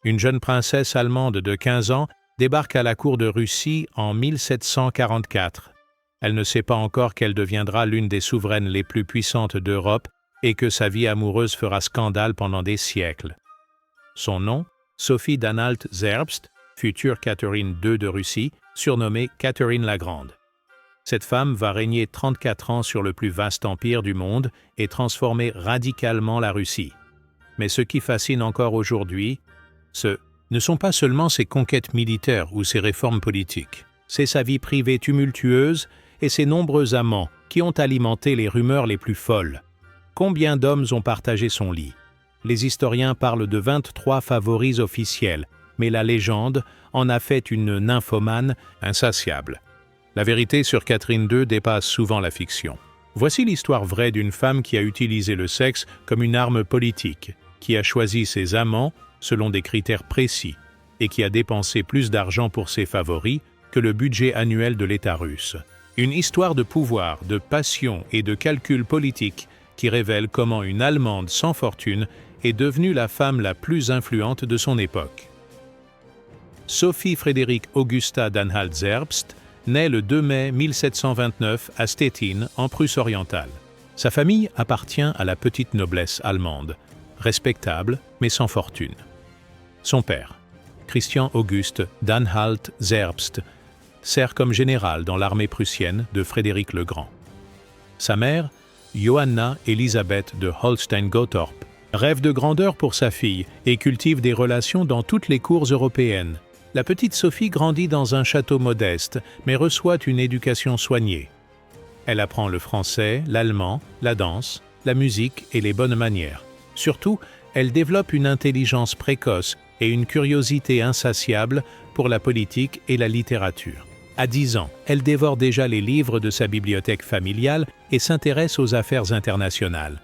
Une jeune princesse allemande de 15 ans débarque à la cour de Russie en 1744. Elle ne sait pas encore qu'elle deviendra l'une des souveraines les plus puissantes d'Europe et que sa vie amoureuse fera scandale pendant des siècles. Son nom, Sophie d'Anhalt-Zerbst, future Catherine II de Russie, surnommée Catherine la Grande. Cette femme va régner 34 ans sur le plus vaste empire du monde et transformer radicalement la Russie. Mais ce qui fascine encore aujourd'hui, ce ne sont pas seulement ses conquêtes militaires ou ses réformes politiques, c'est sa vie privée tumultueuse et ses nombreux amants qui ont alimenté les rumeurs les plus folles. Combien d'hommes ont partagé son lit? Les historiens parlent de 23 favoris officiels, mais la légende en a fait une nymphomane insatiable. La vérité sur Catherine II dépasse souvent la fiction. Voici l'histoire vraie d'une femme qui a utilisé le sexe comme une arme politique, qui a choisi ses amants selon des critères précis et qui a dépensé plus d'argent pour ses favoris que le budget annuel de l'État russe. Une histoire de pouvoir, de passion et de calcul politique qui révèle comment une Allemande sans fortune est devenue la femme la plus influente de son époque. Sophie Frédérique Augusta d'Anhalt-Zerbst naît le 2 mai 1729 à Stettin, en Prusse orientale. Sa famille appartient à la petite noblesse allemande, respectable mais sans fortune. Son père, Christian Auguste d'Anhalt-Zerbst, sert comme général dans l'armée prussienne de Frédéric le Grand. Sa mère, Johanna Elisabeth de Holstein-Gottorp, rêve de grandeur pour sa fille et cultive des relations dans toutes les cours européennes. La petite Sophie grandit dans un château modeste, mais reçoit une éducation soignée. Elle apprend le français, l'allemand, la danse, la musique et les bonnes manières. Surtout, elle développe une intelligence précoce et une curiosité insatiable pour la politique et la littérature. À 10 ans, elle dévore déjà les livres de sa bibliothèque familiale et s'intéresse aux affaires internationales.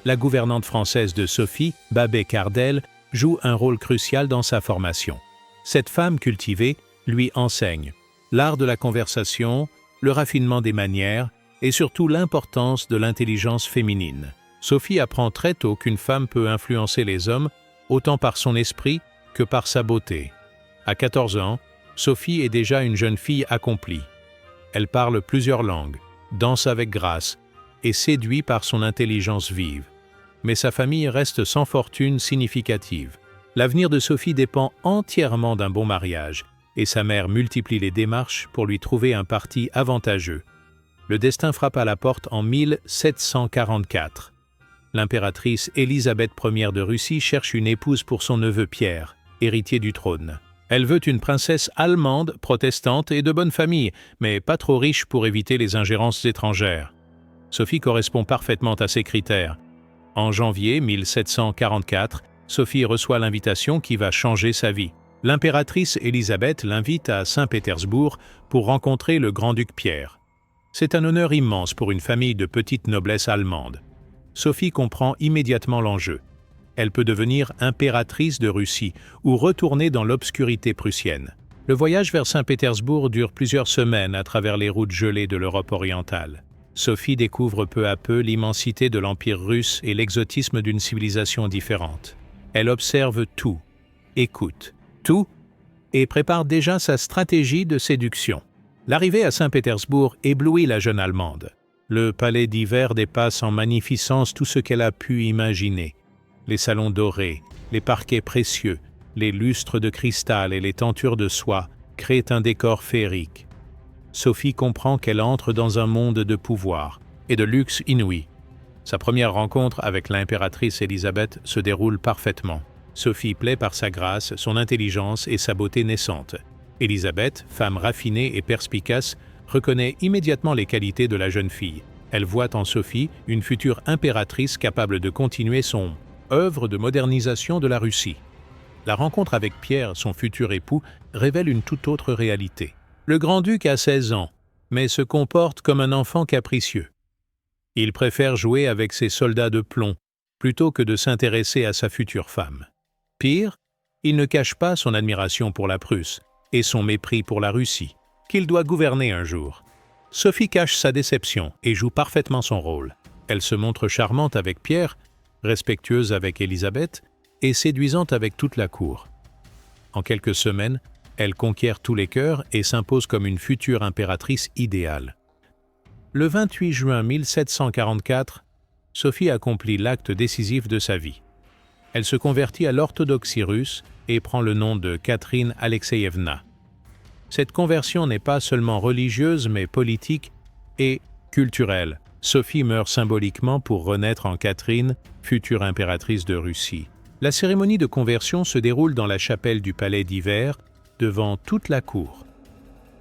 La gouvernante française de Sophie, Babet Cardel, joue un rôle crucial dans sa formation. Cette femme cultivée lui enseigne l'art de la conversation, le raffinement des manières et surtout l'importance de l'intelligence féminine. Sophie apprend très tôt qu'une femme peut influencer les hommes autant par son esprit que par sa beauté. À 14 ans, Sophie est déjà une jeune fille accomplie. Elle parle plusieurs langues, danse avec grâce et séduit par son intelligence vive. Mais sa famille reste sans fortune significative. L'avenir de Sophie dépend entièrement d'un bon mariage, et sa mère multiplie les démarches pour lui trouver un parti avantageux. Le destin frappe à la porte en 1744. L'impératrice Élisabeth Ier de Russie cherche une épouse pour son neveu Pierre, héritier du trône. Elle veut une princesse allemande, protestante et de bonne famille, mais pas trop riche pour éviter les ingérences étrangères. Sophie correspond parfaitement à ces critères. En janvier 1744, Sophie reçoit l'invitation qui va changer sa vie. L'impératrice Élisabeth l'invite à Saint-Pétersbourg pour rencontrer le grand-duc Pierre. C'est un honneur immense pour une famille de petite noblesse allemande. Sophie comprend immédiatement l'enjeu. Elle peut devenir impératrice de Russie ou retourner dans l'obscurité prussienne. Le voyage vers Saint-Pétersbourg dure plusieurs semaines à travers les routes gelées de l'Europe orientale. Sophie découvre peu à peu l'immensité de l'Empire russe et l'exotisme d'une civilisation différente. Elle observe tout, écoute tout et prépare déjà sa stratégie de séduction. L'arrivée à Saint-Pétersbourg éblouit la jeune Allemande. Le palais d'hiver dépasse en magnificence tout ce qu'elle a pu imaginer. Les salons dorés, les parquets précieux, les lustres de cristal et les tentures de soie créent un décor féerique. Sophie comprend qu'elle entre dans un monde de pouvoir et de luxe inouï. Sa première rencontre avec l'impératrice Élisabeth se déroule parfaitement. Sophie plaît par sa grâce, son intelligence et sa beauté naissante. Élisabeth, femme raffinée et perspicace, reconnaît immédiatement les qualités de la jeune fille. Elle voit en Sophie une future impératrice capable de continuer son œuvre de modernisation de la Russie. La rencontre avec Pierre, son futur époux, révèle une toute autre réalité. Le grand-duc a 16 ans, mais se comporte comme un enfant capricieux. Il préfère jouer avec ses soldats de plomb, plutôt que de s'intéresser à sa future femme. Pire, il ne cache pas son admiration pour la Prusse et son mépris pour la Russie, qu'il doit gouverner un jour. Sophie cache sa déception et joue parfaitement son rôle. Elle se montre charmante avec Pierre, respectueuse avec Élisabeth et séduisante avec toute la cour. En quelques semaines, elle conquiert tous les cœurs et s'impose comme une future impératrice idéale. Le 28 juin 1744, Sophie accomplit l'acte décisif de sa vie. Elle se convertit à l'orthodoxie russe et prend le nom de Catherine Alexeyevna. Cette conversion n'est pas seulement religieuse mais politique et culturelle. Sophie meurt symboliquement pour renaître en Catherine, future impératrice de Russie. La cérémonie de conversion se déroule dans la chapelle du palais d'hiver, devant toute la cour.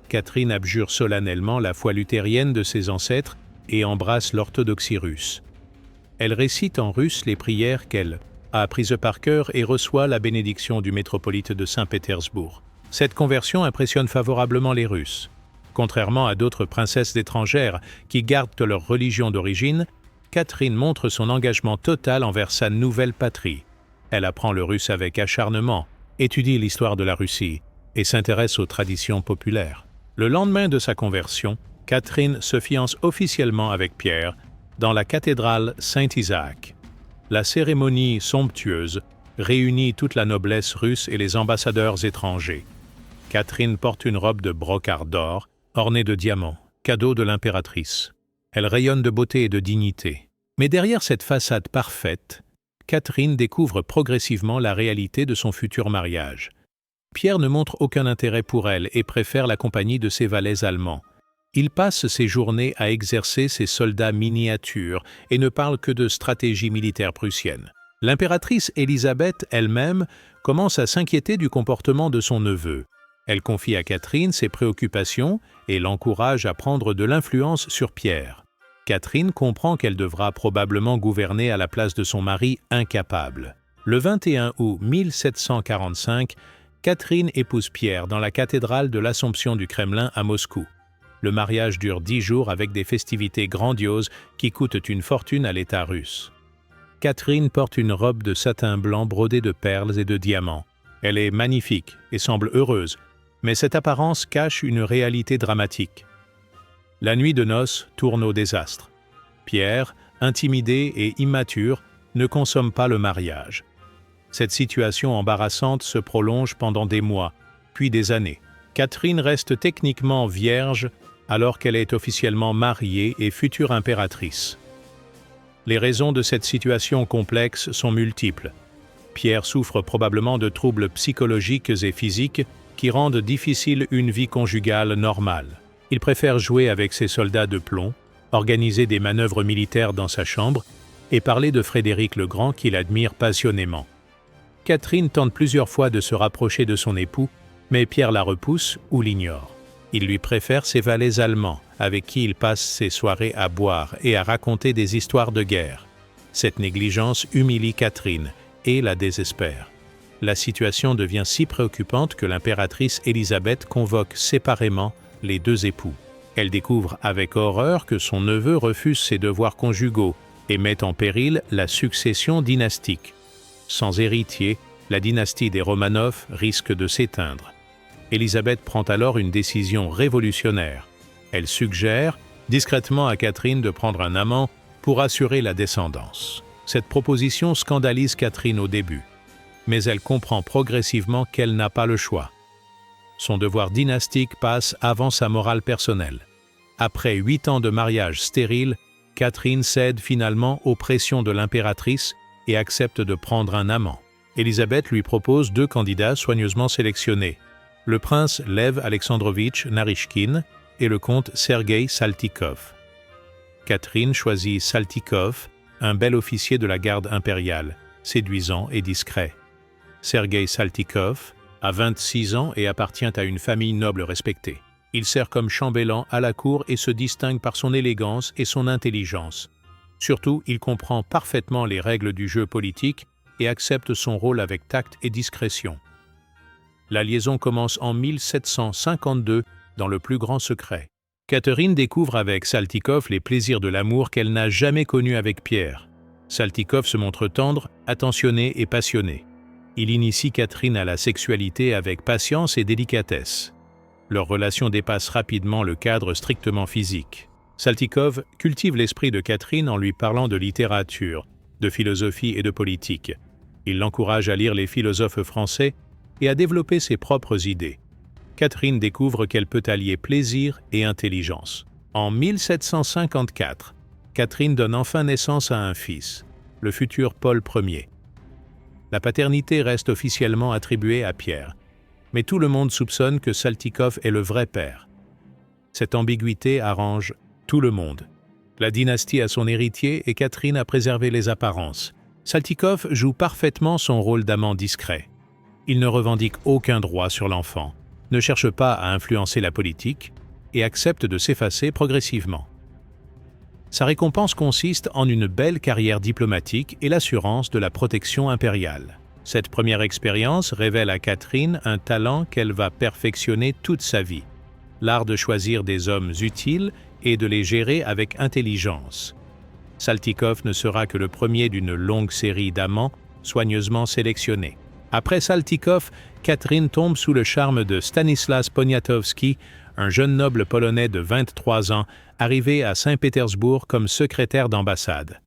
Catherine abjure solennellement la foi luthérienne de ses ancêtres et embrasse l'orthodoxie russe. Elle récite en russe les prières qu'elle a apprises par cœur et reçoit la bénédiction du métropolite de Saint-Pétersbourg. Cette conversion impressionne favorablement les Russes. Contrairement à d'autres princesses étrangères qui gardent leur religion d'origine, Catherine montre son engagement total envers sa nouvelle patrie. Elle apprend le russe avec acharnement, étudie l'histoire de la Russie et s'intéresse aux traditions populaires. Le lendemain de sa conversion, Catherine se fiance officiellement avec Pierre dans la cathédrale Saint-Isaac. La cérémonie somptueuse réunit toute la noblesse russe et les ambassadeurs étrangers. Catherine porte une robe de brocart d'or ornée de diamants, cadeau de l'impératrice. Elle rayonne de beauté et de dignité. Mais derrière cette façade parfaite, Catherine découvre progressivement la réalité de son futur mariage. Pierre ne montre aucun intérêt pour elle et préfère la compagnie de ses valets allemands. Il passe ses journées à exercer ses soldats miniatures et ne parle que de stratégie militaire prussienne. L'impératrice Élisabeth elle-même commence à s'inquiéter du comportement de son neveu. Elle confie à Catherine ses préoccupations et l'encourage à prendre de l'influence sur Pierre. Catherine comprend qu'elle devra probablement gouverner à la place de son mari incapable. Le 21 août 1745, Catherine épouse Pierre dans la cathédrale de l'Assomption du Kremlin à Moscou. Le mariage dure 10 jours avec des festivités grandioses qui coûtent une fortune à l'État russe. Catherine porte une robe de satin blanc brodée de perles et de diamants. Elle est magnifique et semble heureuse, mais cette apparence cache une réalité dramatique. La nuit de noces tourne au désastre. Pierre, intimidé et immature, ne consomme pas le mariage. Cette situation embarrassante se prolonge pendant des mois, puis des années. Catherine reste techniquement vierge alors qu'elle est officiellement mariée et future impératrice. Les raisons de cette situation complexe sont multiples. Pierre souffre probablement de troubles psychologiques et physiques qui rendent difficile une vie conjugale normale. Il préfère jouer avec ses soldats de plomb, organiser des manœuvres militaires dans sa chambre et parler de Frédéric le Grand qu'il admire passionnément. Catherine tente plusieurs fois de se rapprocher de son époux, mais Pierre la repousse ou l'ignore. Il lui préfère ses valets allemands, avec qui il passe ses soirées à boire et à raconter des histoires de guerre. Cette négligence humilie Catherine et la désespère. La situation devient si préoccupante que l'impératrice Élisabeth convoque séparément les deux époux. Elle découvre avec horreur que son neveu refuse ses devoirs conjugaux et met en péril la succession dynastique. Sans héritier, la dynastie des Romanov risque de s'éteindre. Élisabeth prend alors une décision révolutionnaire. Elle suggère discrètement à Catherine de prendre un amant pour assurer la descendance. Cette proposition scandalise Catherine au début, mais elle comprend progressivement qu'elle n'a pas le choix. Son devoir dynastique passe avant sa morale personnelle. Après 8 ans de mariage stérile, Catherine cède finalement aux pressions de l'impératrice et accepte de prendre un amant. Élisabeth lui propose 2 candidats soigneusement sélectionnés, le prince Lev Alexandrovitch Narychkine et le comte Sergueï Saltykov. Catherine choisit Saltykov, un bel officier de la garde impériale, séduisant et discret. Sergueï Saltykov a 26 ans et appartient à une famille noble respectée. Il sert comme chambellan à la cour et se distingue par son élégance et son intelligence. Surtout, il comprend parfaitement les règles du jeu politique et accepte son rôle avec tact et discrétion. La liaison commence en 1752 dans le plus grand secret. Catherine découvre avec Saltykov les plaisirs de l'amour qu'elle n'a jamais connus avec Pierre. Saltykov se montre tendre, attentionné et passionné. Il initie Catherine à la sexualité avec patience et délicatesse. Leur relation dépasse rapidement le cadre strictement physique. Saltykov cultive l'esprit de Catherine en lui parlant de littérature, de philosophie et de politique. Il l'encourage à lire les philosophes français et à développer ses propres idées. Catherine découvre qu'elle peut allier plaisir et intelligence. En 1754, Catherine donne enfin naissance à un fils, le futur Paul Ier. La paternité reste officiellement attribuée à Pierre, mais tout le monde soupçonne que Saltykov est le vrai père. Cette ambiguïté arrange tout le monde. La dynastie a son héritier et Catherine a préservé les apparences. Saltykov joue parfaitement son rôle d'amant discret. Il ne revendique aucun droit sur l'enfant, ne cherche pas à influencer la politique et accepte de s'effacer progressivement. Sa récompense consiste en une belle carrière diplomatique et l'assurance de la protection impériale. Cette première expérience révèle à Catherine un talent qu'elle va perfectionner toute sa vie, l'art de choisir des hommes utiles et de les gérer avec intelligence. Saltykov ne sera que le premier d'une longue série d'amants soigneusement sélectionnés. Après Saltykov, Catherine tombe sous le charme de Stanislas Poniatowski, un jeune noble polonais de 23 ans, arrivé à Saint-Pétersbourg comme secrétaire d'ambassade.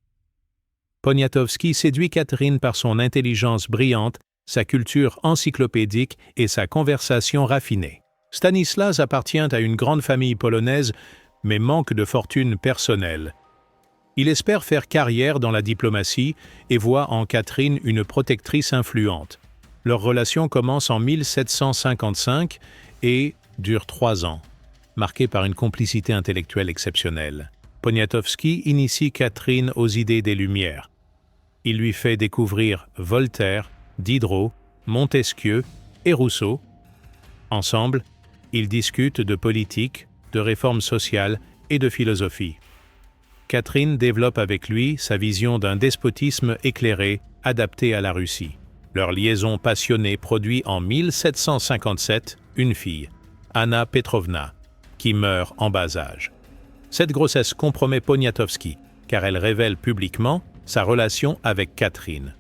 Poniatowski séduit Catherine par son intelligence brillante, sa culture encyclopédique et sa conversation raffinée. Stanislas appartient à une grande famille polonaise, mais manque de fortune personnelle. Il espère faire carrière dans la diplomatie et voit en Catherine une protectrice influente. Leur relation commence en 1755 et dure 3 ans, marquée par une complicité intellectuelle exceptionnelle. Poniatowski initie Catherine aux idées des Lumières. Il lui fait découvrir Voltaire, Diderot, Montesquieu et Rousseau. Ensemble, ils discutent de politique, de réformes sociales et de philosophie. Catherine développe avec lui sa vision d'un despotisme éclairé, adapté à la Russie. Leur liaison passionnée produit en 1757 une fille, Anna Petrovna, qui meurt en bas âge. Cette grossesse compromet Poniatowski, car elle révèle publiquement sa relation avec Catherine.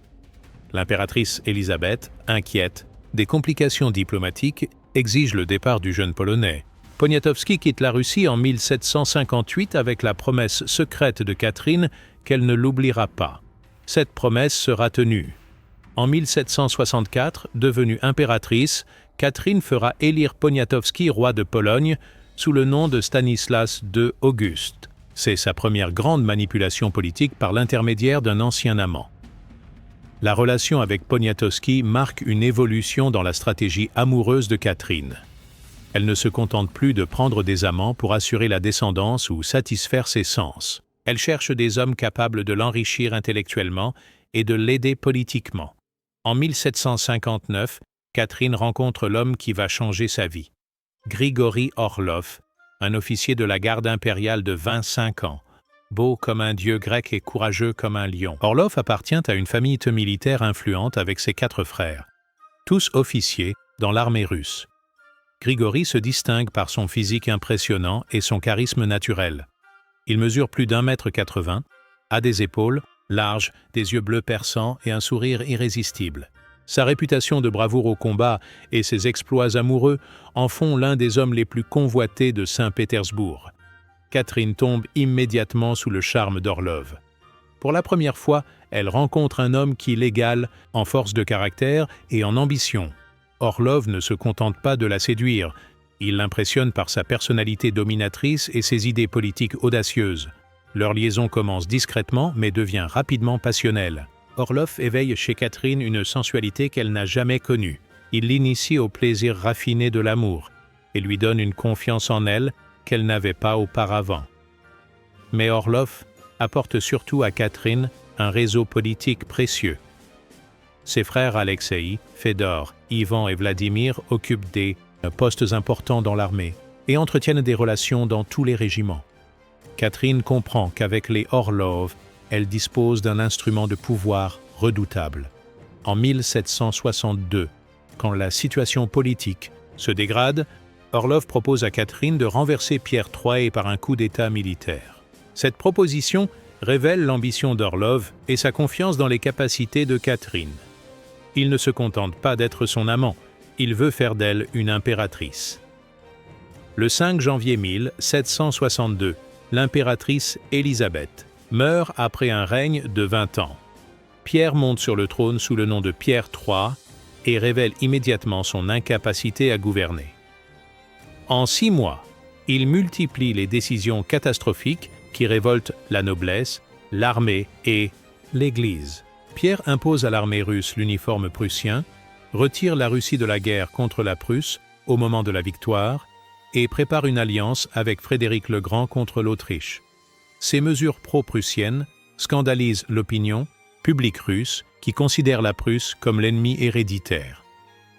L'impératrice Élisabeth, inquiète des complications diplomatiques, exige le départ du jeune Polonais. Poniatowski quitte la Russie en 1758 avec la promesse secrète de Catherine qu'elle ne l'oubliera pas. Cette promesse sera tenue. En 1764, devenue impératrice, Catherine fera élire Poniatowski roi de Pologne sous le nom de Stanislas II Auguste. C'est sa première grande manipulation politique par l'intermédiaire d'un ancien amant. La relation avec Poniatowski marque une évolution dans la stratégie amoureuse de Catherine. Elle ne se contente plus de prendre des amants pour assurer la descendance ou satisfaire ses sens. Elle cherche des hommes capables de l'enrichir intellectuellement et de l'aider politiquement. En 1759, Catherine rencontre l'homme qui va changer sa vie. Grigori Orlov, un officier de la garde impériale de 25 ans, beau comme un dieu grec et courageux comme un lion. Orlov appartient à une famille militaire influente avec ses 4 frères, tous officiers dans l'armée russe. Grigori se distingue par son physique impressionnant et son charisme naturel. Il mesure plus d'1,80 m, a des épaules larges, des yeux bleus perçants et un sourire irrésistible. Sa réputation de bravoure au combat et ses exploits amoureux en font l'un des hommes les plus convoités de Saint-Pétersbourg. Catherine tombe immédiatement sous le charme d'Orlov. Pour la première fois, elle rencontre un homme qui l'égale en force de caractère et en ambition. Orlov ne se contente pas de la séduire, il l'impressionne par sa personnalité dominatrice et ses idées politiques audacieuses. Leur liaison commence discrètement mais devient rapidement passionnelle. Orlov éveille chez Catherine une sensualité qu'elle n'a jamais connue. Il l'initie au plaisir raffiné de l'amour et lui donne une confiance en elle qu'elle n'avait pas auparavant. Mais Orlov apporte surtout à Catherine un réseau politique précieux. Ses frères Alexei, Fédor, Ivan et Vladimir occupent des postes importants dans l'armée et entretiennent des relations dans tous les régiments. Catherine comprend qu'avec les Orlov, elle dispose d'un instrument de pouvoir redoutable. En 1762, quand la situation politique se dégrade, Orlov propose à Catherine de renverser Pierre III par un coup d'État militaire. Cette proposition révèle l'ambition d'Orlov et sa confiance dans les capacités de Catherine. Il ne se contente pas d'être son amant, il veut faire d'elle une impératrice. Le 5 janvier 1762, l'impératrice Élisabeth meurt après un règne de 20 ans. Pierre monte sur le trône sous le nom de Pierre III et révèle immédiatement son incapacité à gouverner. En 6 mois, il multiplie les décisions catastrophiques qui révoltent la noblesse, l'armée et l'Église. Pierre impose à l'armée russe l'uniforme prussien, retire la Russie de la guerre contre la Prusse au moment de la victoire et prépare une alliance avec Frédéric le Grand contre l'Autriche. Ces mesures pro-prussiennes scandalisent l'opinion publique russe qui considère la Prusse comme l'ennemi héréditaire.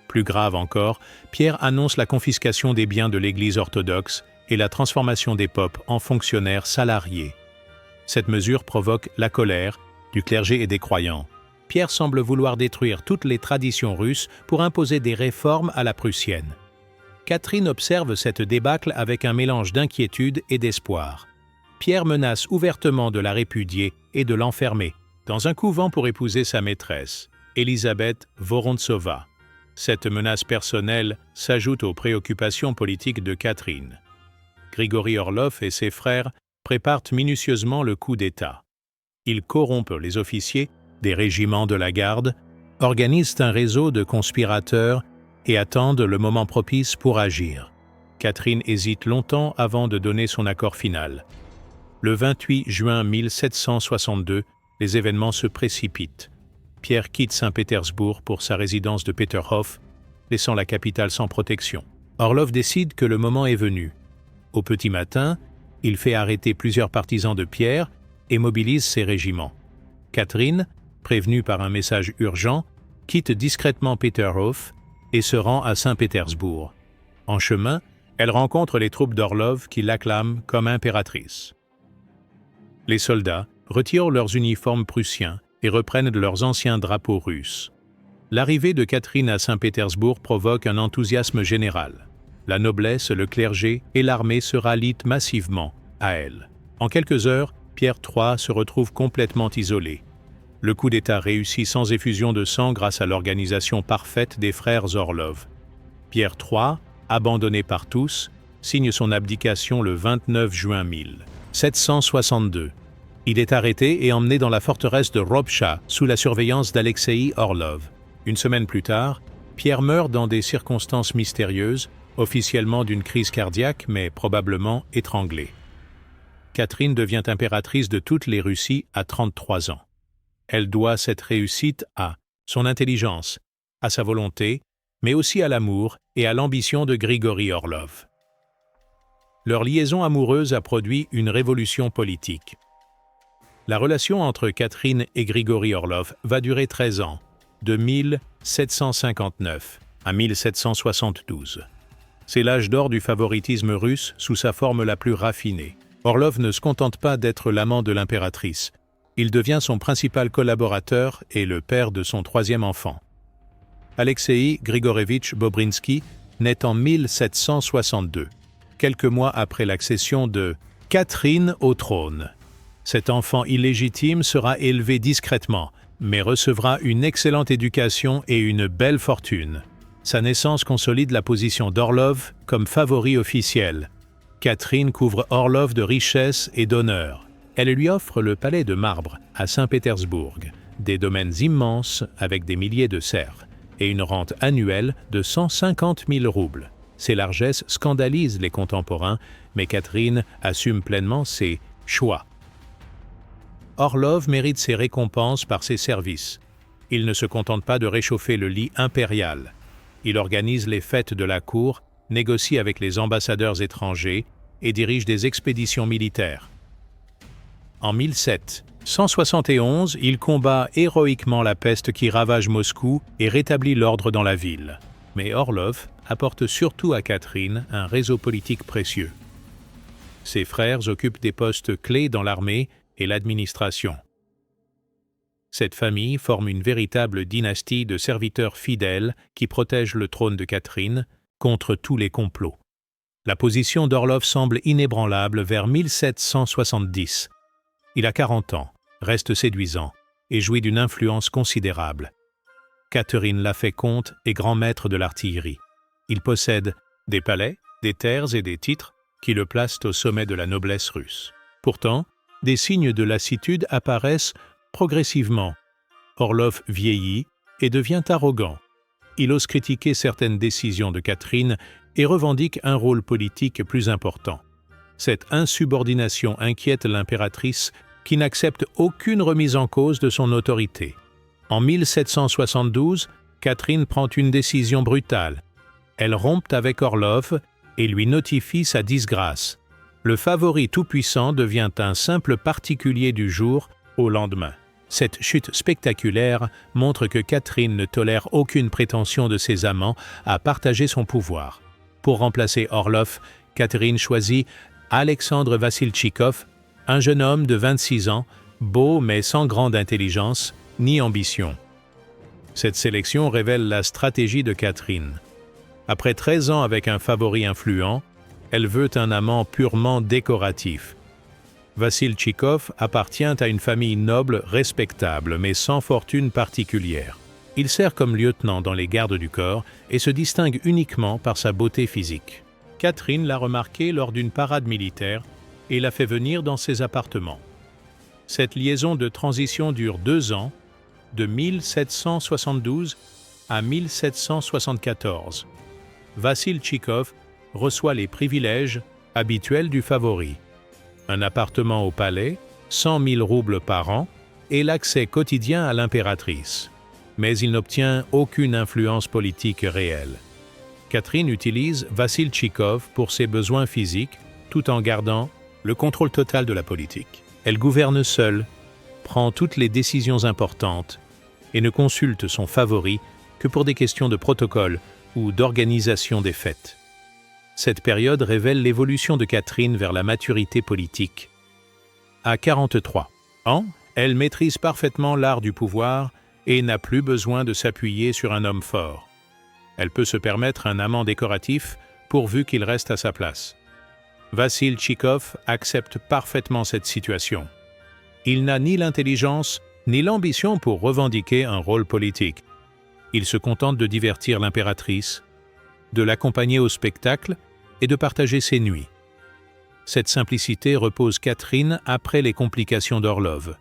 Plus grave encore, Pierre annonce la confiscation des biens de l'Église orthodoxe et la transformation des popes en fonctionnaires salariés. Cette mesure provoque la colère du clergé et des croyants. Pierre semble vouloir détruire toutes les traditions russes pour imposer des réformes à la prussienne. Catherine observe cette débâcle avec un mélange d'inquiétude et d'espoir. Pierre menace ouvertement de la répudier et de l'enfermer dans un couvent pour épouser sa maîtresse, Élisabeth Vorontsova. Cette menace personnelle s'ajoute aux préoccupations politiques de Catherine. Grigori Orlov et ses frères préparent minutieusement le coup d'État. Ils corrompent les officiers des régiments de la garde, organisent un réseau de conspirateurs et attendent le moment propice pour agir. Catherine hésite longtemps avant de donner son accord final. Le 28 juin 1762, les événements se précipitent. Pierre quitte Saint-Pétersbourg pour sa résidence de Peterhof, laissant la capitale sans protection. Orlov décide que le moment est venu. Au petit matin, il fait arrêter plusieurs partisans de Pierre et mobilise ses régiments. Catherine, prévenue par un message urgent, quitte discrètement Peterhof et se rend à Saint-Pétersbourg. En chemin, elle rencontre les troupes d'Orlov qui l'acclament comme impératrice. Les soldats retirent leurs uniformes prussiens et reprennent leurs anciens drapeaux russes. L'arrivée de Catherine à Saint-Pétersbourg provoque un enthousiasme général. La noblesse, le clergé et l'armée se rallient massivement à elle. En quelques heures, Pierre III se retrouve complètement isolé. Le coup d'État réussit sans effusion de sang grâce à l'organisation parfaite des frères Orlov. Pierre III, abandonné par tous, signe son abdication le 29 juin 1762. Il est arrêté et emmené dans la forteresse de Ropcha sous la surveillance d'Alexeï Orlov. Une semaine plus tard, Pierre meurt dans des circonstances mystérieuses, officiellement d'une crise cardiaque, mais probablement étranglé. Catherine devient impératrice de toutes les Russies à 33 ans. Elle doit cette réussite à son intelligence, à sa volonté, mais aussi à l'amour et à l'ambition de Grigori Orlov. Leur liaison amoureuse a produit une révolution politique. La relation entre Catherine et Grigori Orlov va durer 13 ans, de 1759 à 1772. C'est l'âge d'or du favoritisme russe sous sa forme la plus raffinée. Orlov ne se contente pas d'être l'amant de l'impératrice. Il devient son principal collaborateur et le père de son 3e enfant. Alexeï Grigorievitch Bobrinsky naît en 1762, quelques mois après l'accession de Catherine au trône. Cet enfant illégitime sera élevé discrètement, mais recevra une excellente éducation et une belle fortune. Sa naissance consolide la position d'Orlov comme favori officiel. Catherine couvre Orlov de richesses et d'honneur. Elle lui offre le palais de marbre à Saint-Pétersbourg, des domaines immenses avec des milliers de serfs et une rente annuelle de 150 000 roubles. Ces largesses scandalisent les contemporains, mais Catherine assume pleinement ses choix. Orlov mérite ses récompenses par ses services. Il ne se contente pas de réchauffer le lit impérial. Il organise les fêtes de la cour, négocie avec les ambassadeurs étrangers et dirige des expéditions militaires. En 1771, il combat héroïquement la peste qui ravage Moscou et rétablit l'ordre dans la ville. Mais Orlov apporte surtout à Catherine un réseau politique précieux. Ses frères occupent des postes clés dans l'armée et l'administration. Cette famille forme une véritable dynastie de serviteurs fidèles qui protègent le trône de Catherine contre tous les complots. La position d'Orlov semble inébranlable vers 1770. Il a 40 ans, reste séduisant et jouit d'une influence considérable. Catherine l'a fait comte et grand maître de l'artillerie. Il possède des palais, des terres et des titres qui le placent au sommet de la noblesse russe. Pourtant, des signes de lassitude apparaissent progressivement. Orlov vieillit et devient arrogant. il ose critiquer certaines décisions de Catherine et revendique un rôle politique plus important. Cette insubordination inquiète l'impératrice qui n'accepte aucune remise en cause de son autorité. En 1772, Catherine prend une décision brutale. Elle rompt avec Orlov et lui notifie sa disgrâce. Le favori tout-puissant devient un simple particulier du jour au lendemain. Cette chute spectaculaire montre que Catherine ne tolère aucune prétention de ses amants à partager son pouvoir. Pour remplacer Orlov, Catherine choisit Alexandre Vassiltchikov, un jeune homme de 26 ans, beau mais sans grande intelligence ni ambition. Cette sélection révèle la stratégie de Catherine. Après 13 ans avec un favori influent, elle veut un amant purement décoratif. Vassiltchikov appartient à une famille noble respectable, mais sans fortune particulière. Il sert comme lieutenant dans les gardes du corps et se distingue uniquement par sa beauté physique. Catherine l'a remarqué lors d'une parade militaire et l'a fait venir dans ses appartements. Cette liaison de transition dure 2 ans, de 1772 à 1774. Vassiltchikov reçoit les privilèges habituels du favori. Un appartement au palais, 100 000 roubles par an et l'accès quotidien à l'impératrice. Mais il n'obtient aucune influence politique réelle. Catherine utilise Vassiltchikov pour ses besoins physiques tout en gardant le contrôle total de la politique. Elle gouverne seule, prend toutes les décisions importantes et ne consulte son favori que pour des questions de protocole ou d'organisation des fêtes. Cette période révèle l'évolution de Catherine vers la maturité politique. À 43 ans, elle maîtrise parfaitement l'art du pouvoir et n'a plus besoin de s'appuyer sur un homme fort. Elle peut se permettre un amant décoratif pourvu qu'il reste à sa place. Vassiltchikov accepte parfaitement cette situation. Il n'a ni l'intelligence ni l'ambition pour revendiquer un rôle politique. Il se contente de divertir l'impératrice, de l'accompagner au spectacle et de partager ses nuits. Cette simplicité repose Catherine après les complications d'Orlov.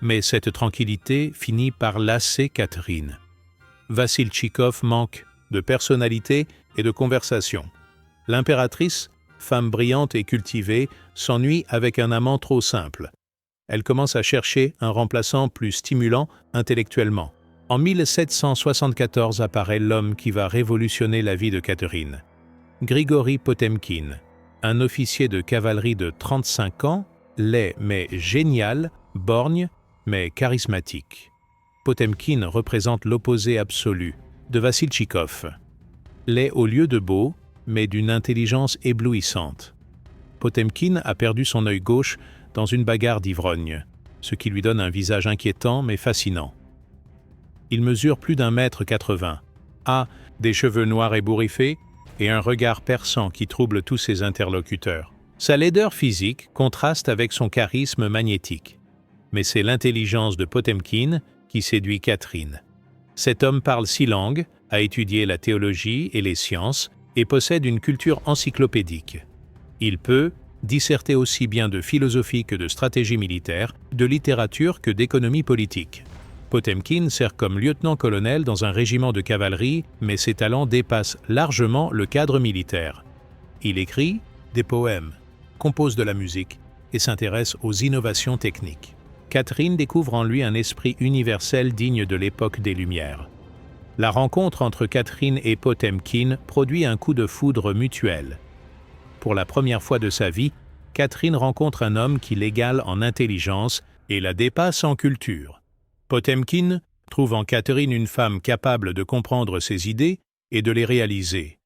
Mais cette tranquillité finit par lasser Catherine. Vassiltchikov manque de personnalité et de conversation. L'impératrice, femme brillante et cultivée, s'ennuie avec un amant trop simple. Elle commence à chercher un remplaçant plus stimulant intellectuellement. En 1774 apparaît l'homme qui va révolutionner la vie de Catherine. Grigori Potemkin, un officier de cavalerie de 35 ans, laid mais génial, borgne mais charismatique. Potemkin représente l'opposé absolu de Vassiltchikov. Laid au lieu de beau, mais d'une intelligence éblouissante. Potemkin a perdu son œil gauche dans une bagarre d'ivrogne, ce qui lui donne un visage inquiétant mais fascinant. Il mesure plus d'1,80 m, a des cheveux noirs ébouriffés et un regard perçant qui trouble tous ses interlocuteurs. Sa laideur physique contraste avec son charisme magnétique. Mais c'est l'intelligence de Potemkin qui séduit Catherine. Cet homme parle 6 langues, a étudié la théologie et les sciences et possède une culture encyclopédique. Il peut disserter aussi bien de philosophie que de stratégie militaire, de littérature que d'économie politique. Potemkin sert comme lieutenant-colonel dans un régiment de cavalerie, mais ses talents dépassent largement le cadre militaire. Il écrit des poèmes, compose de la musique et s'intéresse aux innovations techniques. Catherine découvre en lui un esprit universel digne de l'époque des Lumières. La rencontre entre Catherine et Potemkin produit un coup de foudre mutuel. Pour la première fois de sa vie, Catherine rencontre un homme qui l'égale en intelligence et la dépasse en culture. Potemkin trouve en Catherine une femme capable de comprendre ses idées et de les réaliser.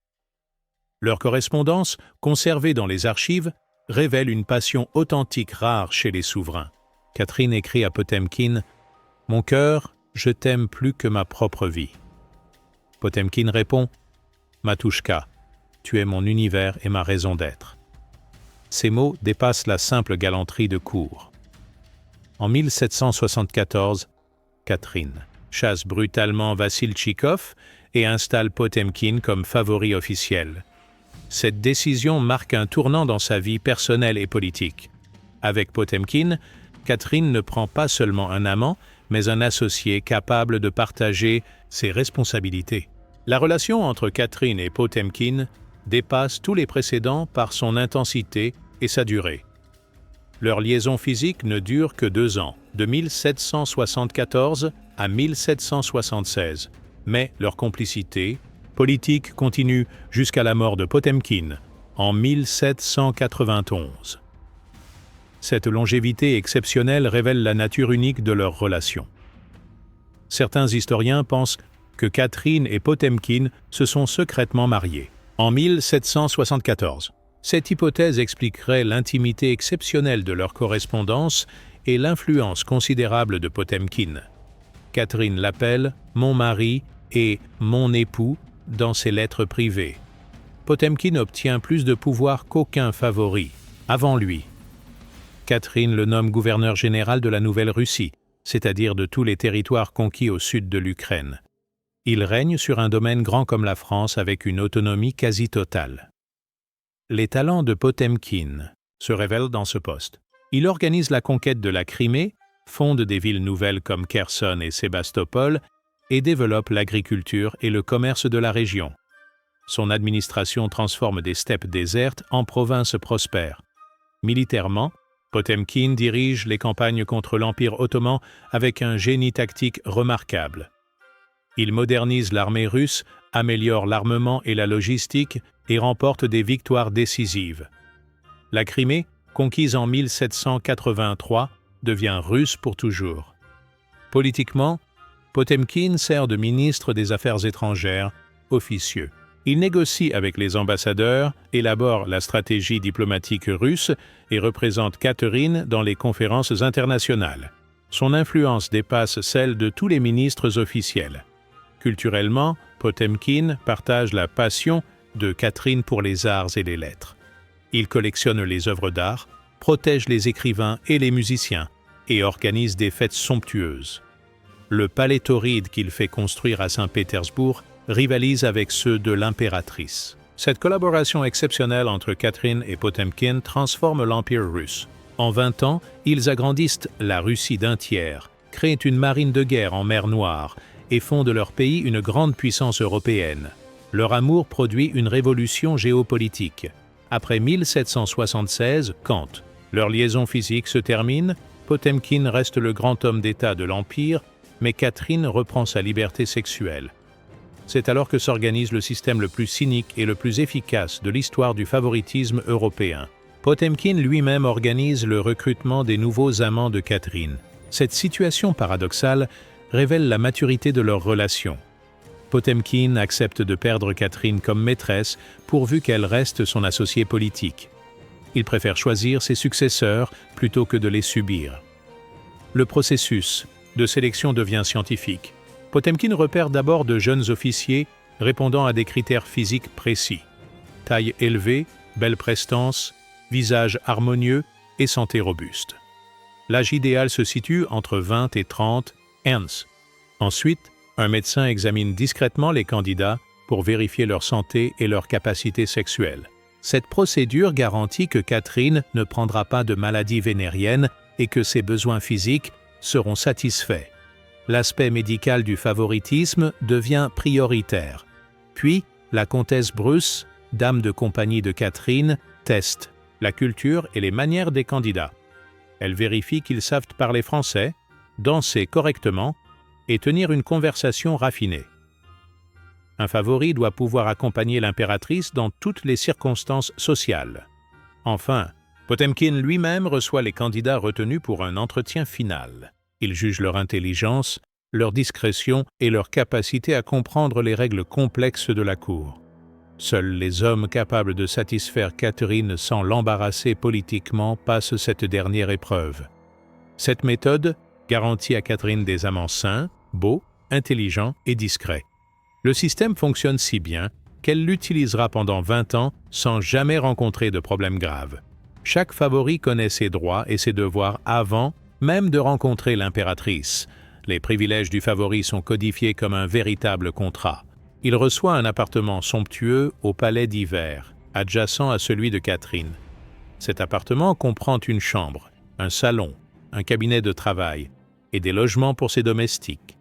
Leur correspondance, conservée dans les archives, révèle une passion authentique rare chez les souverains. Catherine écrit à Potemkin « Mon cœur, je t'aime plus que ma propre vie ». Potemkin répond « Matouchka, tu es mon univers et ma raison d'être ». Ces mots dépassent la simple galanterie de cour. En 1774, Catherine chasse brutalement Vassiltchikov et installe Potemkin comme favori officiel. Cette décision marque un tournant dans sa vie personnelle et politique. Avec Potemkin, Catherine ne prend pas seulement un amant, mais un associé capable de partager ses responsabilités. La relation entre Catherine et Potemkin dépasse tous les précédents par son intensité et sa durée. Leur liaison physique ne dure que 2 ans, de 1774 à 1776, mais leur complicité politique continue jusqu'à la mort de Potemkin en 1791. Cette longévité exceptionnelle révèle la nature unique de leur relation. Certains historiens pensent que Catherine et Potemkin se sont secrètement mariés en 1774. Cette hypothèse expliquerait l'intimité exceptionnelle de leur correspondance et l'influence considérable de Potemkin. Catherine l'appelle « mon mari » et « mon époux » dans ses lettres privées. Potemkin obtient plus de pouvoir qu'aucun favori avant lui. Catherine le nomme gouverneur général de la Nouvelle-Russie, c'est-à-dire de tous les territoires conquis au sud de l'Ukraine. Il règne sur un domaine grand comme la France avec une autonomie quasi totale. Les talents de Potemkin se révèlent dans ce poste. Il organise la conquête de la Crimée, fonde des villes nouvelles comme Kherson et Sébastopol et développe l'agriculture et le commerce de la région. Son administration transforme des steppes désertes en provinces prospères. Militairement, Potemkin dirige les campagnes contre l'Empire ottoman avec un génie tactique remarquable. Il modernise l'armée russe, améliore l'armement et la logistique et remporte des victoires décisives. La Crimée, conquise en 1783, devient russe pour toujours. Politiquement, Potemkin sert de ministre des Affaires étrangères, officieux. Il négocie avec les ambassadeurs, élabore la stratégie diplomatique russe et représente Catherine dans les conférences internationales. Son influence dépasse celle de tous les ministres officiels. Culturellement, Potemkin partage la passion de Catherine pour les arts et les lettres. Il collectionne les œuvres d'art, protège les écrivains et les musiciens et organise des fêtes somptueuses. Le palais tauride qu'il fait construire à Saint-Pétersbourg rivalise avec ceux de l'impératrice. Cette collaboration exceptionnelle entre Catherine et Potemkin transforme l'Empire russe. En 20 ans, ils agrandissent la Russie d'un tiers, créent une marine de guerre en mer Noire et font de leur pays une grande puissance européenne. Leur amour produit une révolution géopolitique. Après 1776, quand leur liaison physique se termine, Potemkin reste le grand homme d'État de l'Empire, mais Catherine reprend sa liberté sexuelle. C'est alors que s'organise le système le plus cynique et le plus efficace de l'histoire du favoritisme européen. Potemkin lui-même organise le recrutement des nouveaux amants de Catherine. Cette situation paradoxale révèle la maturité de leur relation. Potemkin accepte de perdre Catherine comme maîtresse pourvu qu'elle reste son associée politique. Il préfère choisir ses successeurs plutôt que de les subir. Le processus de sélection devient scientifique. Potemkin repère d'abord de jeunes officiers répondant à des critères physiques précis. Taille élevée, belle prestance, visage harmonieux et santé robuste. L'âge idéal se situe entre 20 et 30 ans. Ensuite, un médecin examine discrètement les candidats pour vérifier leur santé et leur capacité sexuelle. Cette procédure garantit que Catherine ne prendra pas de maladie vénérienne et que ses besoins physiques seront satisfaits. L'aspect médical du favoritisme devient prioritaire. Puis, la comtesse Bruce, dame de compagnie de Catherine, teste la culture et les manières des candidats. Elle vérifie qu'ils savent parler français, danser correctement et tenir une conversation raffinée. Un favori doit pouvoir accompagner l'impératrice dans toutes les circonstances sociales. Enfin, Potemkin lui-même reçoit les candidats retenus pour un entretien final. Il juge leur intelligence, leur discrétion et leur capacité à comprendre les règles complexes de la cour. Seuls les hommes capables de satisfaire Catherine sans l'embarrasser politiquement passent cette dernière épreuve. Cette méthode garantit à Catherine des amants sains, beaux, intelligents et discrets. Le système fonctionne si bien qu'elle l'utilisera pendant 20 ans sans jamais rencontrer de problème grave. Chaque favori connaît ses droits et ses devoirs avant même de rencontrer l'impératrice. Les privilèges du favori sont codifiés comme un véritable contrat. Il reçoit un appartement somptueux au palais d'hiver, adjacent à celui de Catherine. Cet appartement comprend une chambre, un salon, un cabinet de travail et des logements pour ses domestiques.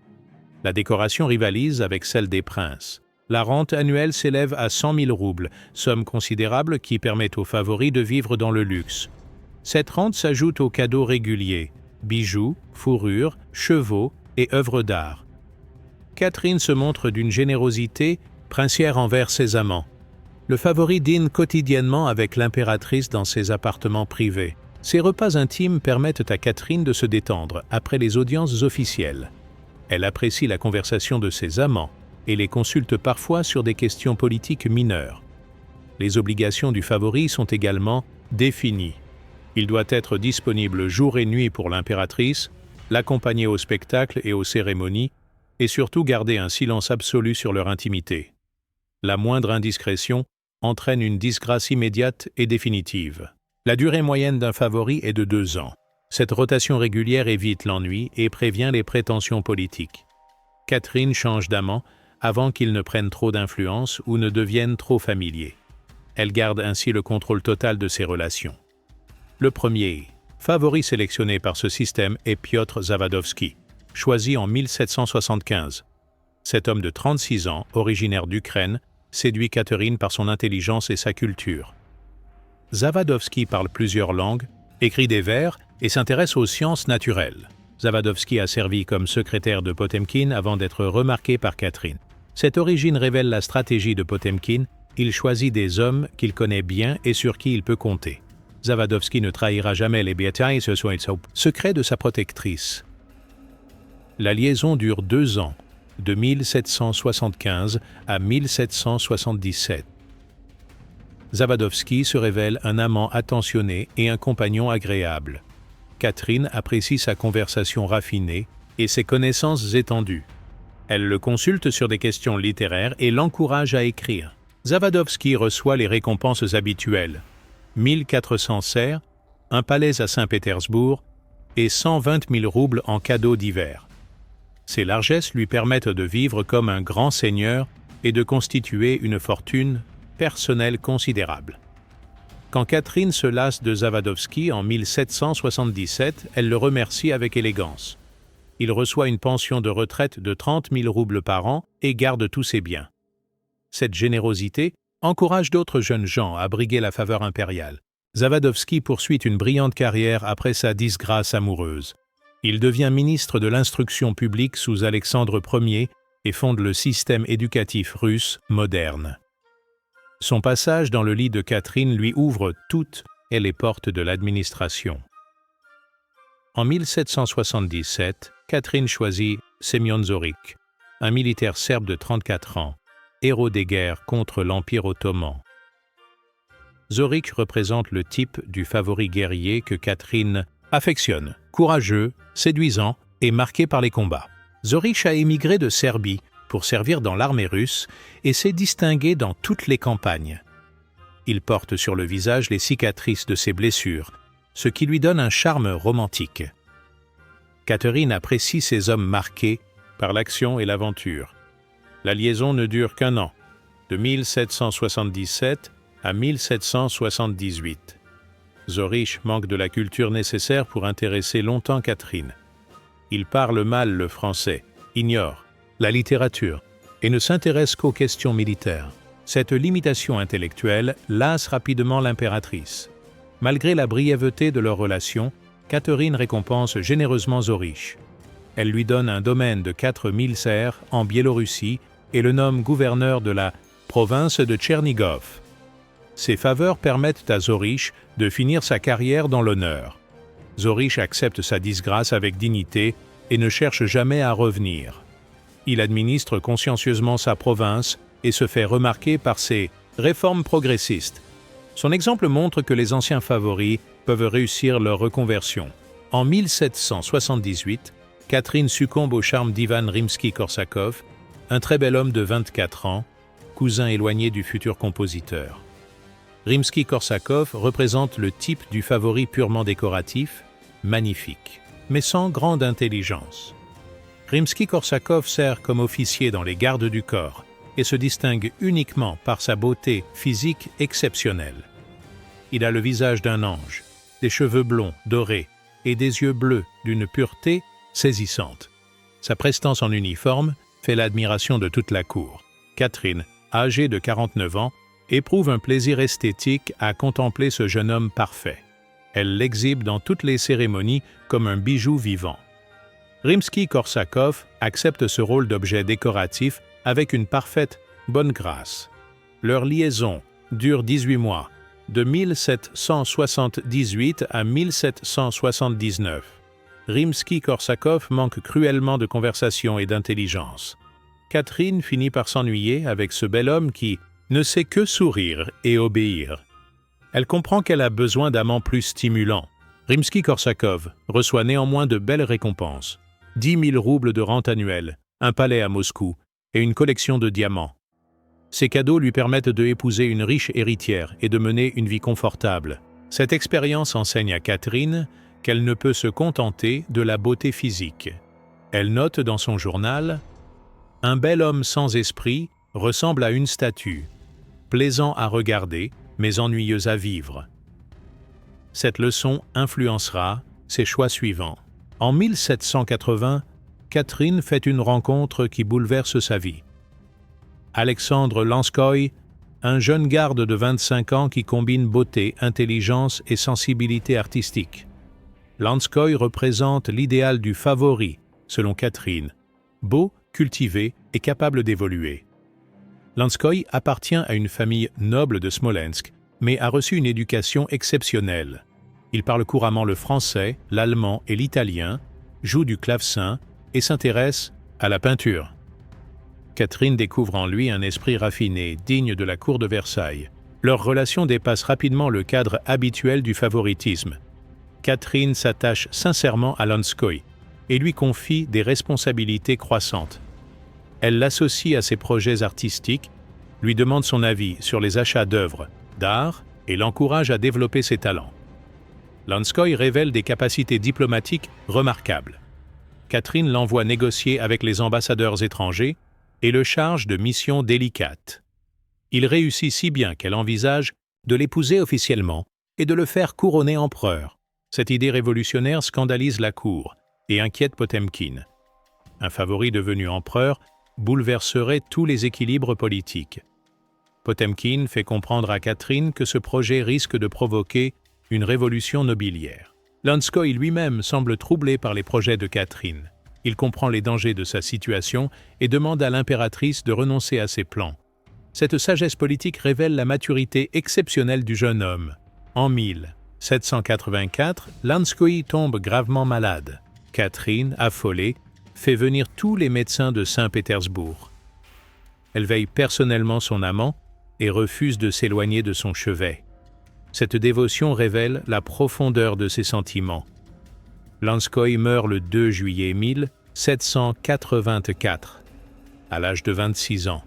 La décoration rivalise avec celle des princes. La rente annuelle s'élève à 100 000 roubles, somme considérable qui permet aux favoris de vivre dans le luxe. Cette rente s'ajoute aux cadeaux réguliers, bijoux, fourrures, chevaux et œuvres d'art. Catherine se montre d'une générosité princière envers ses amants. Le favori dîne quotidiennement avec l'impératrice dans ses appartements privés. Ces repas intimes permettent à Catherine de se détendre après les audiences officielles. Elle apprécie la conversation de ses amants et les consulte parfois sur des questions politiques mineures. Les obligations du favori sont également définies. Il doit être disponible jour et nuit pour l'impératrice, l'accompagner au spectacle et aux cérémonies, et surtout garder un silence absolu sur leur intimité. La moindre indiscrétion entraîne une disgrâce immédiate et définitive. La durée moyenne d'un favori est de 2 ans. Cette rotation régulière évite l'ennui et prévient les prétentions politiques. Catherine change d'amant avant qu'il ne prenne trop d'influence ou ne devienne trop familier. Elle garde ainsi le contrôle total de ses relations. Le premier favori sélectionné par ce système est Piotr Zawadzki, choisi en 1775. Cet homme de 36 ans, originaire d'Ukraine, séduit Catherine par son intelligence et sa culture. Zawadzki parle plusieurs langues, écrit des vers et s'intéresse aux sciences naturelles. Zawadzki a servi comme secrétaire de Potemkin avant d'être remarqué par Catherine. Cette origine révèle la stratégie de Potemkin. Il choisit des hommes qu'il connaît bien et sur qui il peut compter. Zawadzki ne trahira jamais les béatails secrets de sa protectrice. La liaison dure 2 ans, de 1775 à 1777. Zawadzki se révèle un amant attentionné et un compagnon agréable. Catherine apprécie sa conversation raffinée et ses connaissances étendues. Elle le consulte sur des questions littéraires et l'encourage à écrire. Zawadzki reçoit les récompenses habituelles. 1400 serfs, un palais à Saint-Pétersbourg et 120 000 roubles en cadeaux divers. Ces largesses lui permettent de vivre comme un grand seigneur et de constituer une fortune personnelle considérable. Quand Catherine se lasse de Zawadzki en 1777, elle le remercie avec élégance. Il reçoit une pension de retraite de 30 000 roubles par an et garde tous ses biens. Cette générosité encourage d'autres jeunes gens à briguer la faveur impériale. Zawadzki poursuit une brillante carrière après sa disgrâce amoureuse. Il devient ministre de l'instruction publique sous Alexandre Ier et fonde le système éducatif russe moderne. Son passage dans le lit de Catherine lui ouvre toutes les portes de l'administration. En 1777, Catherine choisit Semyon Zorik, un militaire serbe de 34 ans, héros des guerres contre l'Empire ottoman. Zorik représente le type du favori guerrier que Catherine affectionne, courageux, séduisant et marqué par les combats. Zorik a émigré de Serbie pour servir dans l'armée russe et s'est distingué dans toutes les campagnes. Il porte sur le visage les cicatrices de ses blessures, ce qui lui donne un charme romantique. Catherine apprécie ces hommes marqués par l'action et l'aventure. La liaison ne dure qu'1 an, de 1777 à 1778. Zorik manque de la culture nécessaire pour intéresser longtemps Catherine. Il parle mal le français, ignore la littérature et ne s'intéresse qu'aux questions militaires. Cette limitation intellectuelle lasse rapidement l'impératrice. Malgré la brièveté de leur relation, Catherine récompense généreusement Zorik. Elle lui donne un domaine de 4000 serfs en Biélorussie et le nomme gouverneur de la province de Tchernigov. Ces faveurs permettent à Zorik de finir sa carrière dans l'honneur. Zorik accepte sa disgrâce avec dignité et ne cherche jamais à revenir. Il administre consciencieusement sa province et se fait remarquer par ses réformes progressistes. Son exemple montre que les anciens favoris peuvent réussir leur reconversion. En 1778, Catherine succombe au charme d'Ivan Rimsky-Korsakov, un très bel homme de 24 ans, cousin éloigné du futur compositeur. Rimsky-Korsakov représente le type du favori purement décoratif, magnifique, mais sans grande intelligence. Rimsky-Korsakov sert comme officier dans les gardes du corps et se distingue uniquement par sa beauté physique exceptionnelle. Il a le visage d'un ange, des cheveux blonds, dorés et des yeux bleus d'une pureté saisissante. Sa prestance en uniforme fait l'admiration de toute la cour. Catherine, âgée de 49 ans, éprouve un plaisir esthétique à contempler ce jeune homme parfait. Elle l'exhibe dans toutes les cérémonies comme un bijou vivant. Rimsky-Korsakov accepte ce rôle d'objet décoratif avec une parfaite bonne grâce. Leur liaison dure 18 mois, de 1778 à 1779. Rimsky-Korsakov manque cruellement de conversation et d'intelligence. Catherine finit par s'ennuyer avec ce bel homme qui ne sait que sourire et obéir. Elle comprend qu'elle a besoin d'amants plus stimulants. Rimsky-Korsakov reçoit néanmoins de belles récompenses. 10 000 roubles de rente annuelle, un palais à Moscou et une collection de diamants. Ces cadeaux lui permettent de épouser une riche héritière et de mener une vie confortable. Cette expérience enseigne à Catherine qu'elle ne peut se contenter de la beauté physique. Elle note dans son journal « Un bel homme sans esprit ressemble à une statue, plaisant à regarder, mais ennuyeux à vivre. » Cette leçon influencera ses choix suivants. En 1780, Catherine fait une rencontre qui bouleverse sa vie. Alexandre Lanskoï, un jeune garde de 25 ans qui combine beauté, intelligence et sensibilité artistique. Lanskoï représente l'idéal du favori, selon Catherine, beau, cultivé et capable d'évoluer. Lanskoï appartient à une famille noble de Smolensk, mais a reçu une éducation exceptionnelle. Il parle couramment le français, l'allemand et l'italien, joue du clavecin et s'intéresse à la peinture. Catherine découvre en lui un esprit raffiné, digne de la cour de Versailles. Leur relation dépasse rapidement le cadre habituel du favoritisme. Catherine s'attache sincèrement à Lanskoï et lui confie des responsabilités croissantes. Elle l'associe à ses projets artistiques, lui demande son avis sur les achats d'œuvres d'art et l'encourage à développer ses talents. Lanskoï révèle des capacités diplomatiques remarquables. Catherine l'envoie négocier avec les ambassadeurs étrangers et le charge de missions délicates. Il réussit si bien qu'elle envisage de l'épouser officiellement et de le faire couronner empereur. Cette idée révolutionnaire scandalise la cour et inquiète Potemkine. Un favori devenu empereur bouleverserait tous les équilibres politiques. Potemkine fait comprendre à Catherine que ce projet risque de provoquer une révolution nobiliaire. Lanskoï lui-même semble troublé par les projets de Catherine. Il comprend les dangers de sa situation et demande à l'impératrice de renoncer à ses plans. Cette sagesse politique révèle la maturité exceptionnelle du jeune homme. En 1784, Lanskoï tombe gravement malade. Catherine, affolée, fait venir tous les médecins de Saint-Pétersbourg. Elle veille personnellement son amant et refuse de s'éloigner de son chevet. Cette dévotion révèle la profondeur de ses sentiments. Lanskoï meurt le 2 juillet 1784, à l'âge de 26 ans.